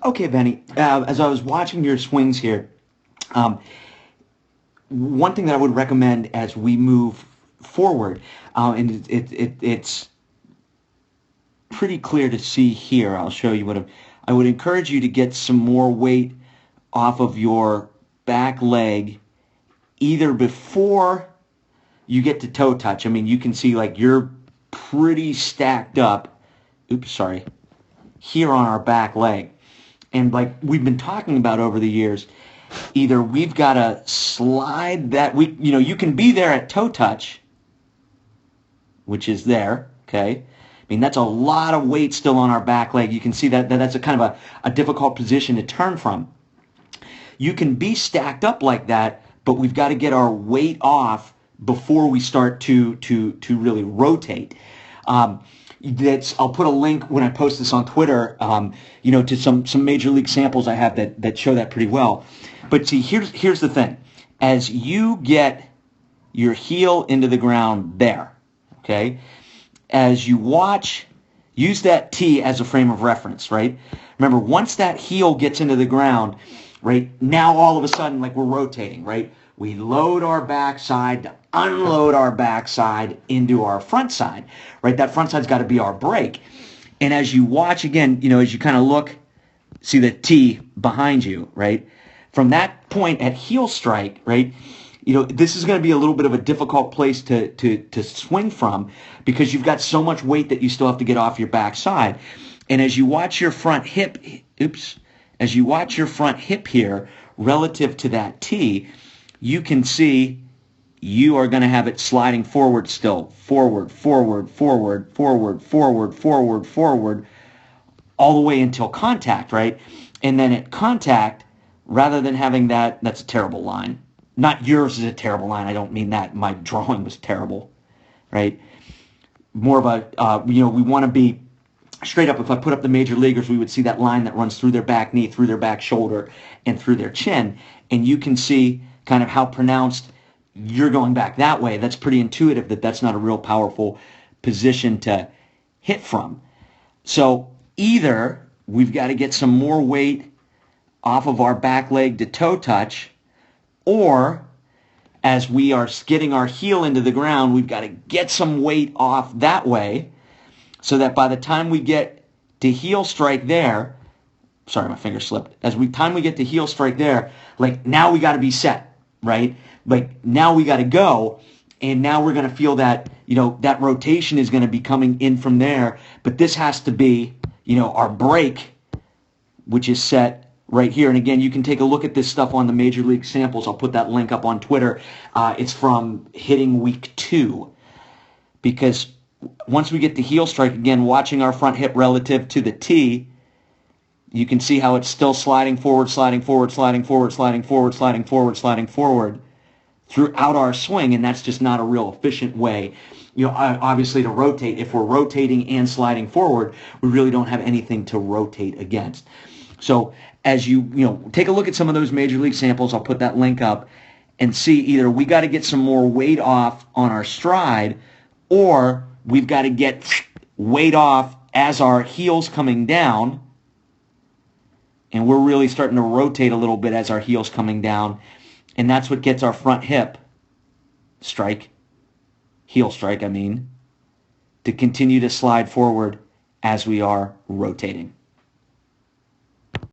Okay, Benny. As I was watching your swings here, um, one thing that I would recommend as we move forward, and it's pretty clear to see here. I'll show you I would encourage you to get some more weight off of your back leg, either before you get to toe touch. I mean, you can see like you're pretty stacked up. Oops, sorry. Here on our back leg. And like we've been talking about over the years, either we've got to slide that you can be there at toe touch, which is there, okay? I mean, that's a lot of weight still on our back leg. You can see that's a kind of a difficult position to turn from. You can be stacked up like that, but we've got to get our weight off before we start to really rotate. I'll put a link when I post this on Twitter, to some major league samples I have that show that pretty well. But see, here's the thing: as you get your heel into the ground there, okay, as you watch, use that T as a frame of reference, right? Remember, once that heel gets into the ground, right, now all of a sudden, like we're rotating, right? We load our backside to unload our backside into our front side, right? That front side's got to be our brake. And as you watch again, as you kind of look, see the T behind you, right? From that point at heel strike, right? This is going to be a little bit of a difficult place to swing from because you've got so much weight that you still have to get off your backside. And as you watch your front hip, as you watch your front hip here relative to that T, you can see you are going to have it sliding forward still. Forward, forward, forward, forward, forward, forward, forward, all the way until contact, right? And then at contact, rather than having that's a terrible line. Not yours is a terrible line. I don't mean that. My drawing was terrible, right? More of a, we want to be straight up. If I put up the major leaguers, we would see that line that runs through their back knee, through their back shoulder, and through their chin. And you can see kind of how pronounced you're going back that way. That's pretty intuitive that's not a real powerful position to hit from. So either we've got to get some more weight off of our back leg to toe touch, or as we are skidding our heel into the ground, we've got to get some weight off that way so that by the time we get to heel strike there, sorry, my finger slipped. Time we get to heel strike there, like now we got to be set, right? Like now we got to go, and now we're going to feel that, that rotation is going to be coming in from there. But this has to be, our brake, which is set right here. And again, you can take a look at this stuff on the Major League samples. I'll put that link up on Twitter. It's from hitting week 2. Because once we get the heel strike, again, watching our front hip relative to the T, you can see how it's still sliding forward, sliding forward, sliding forward, sliding forward, sliding forward, sliding forward throughout our swing, and that's just not a real efficient way, obviously to rotate. If we're rotating and sliding forward, we really don't have anything to rotate against. So as you take a look at some of those major league samples, I'll put that link up, and see either we got to get some more weight off on our stride, or we've got to get weight off as our heel's coming down, and we're really starting to rotate a little bit as our heel's coming down. And that's what gets our front hip heel strike, to continue to slide forward as we are rotating.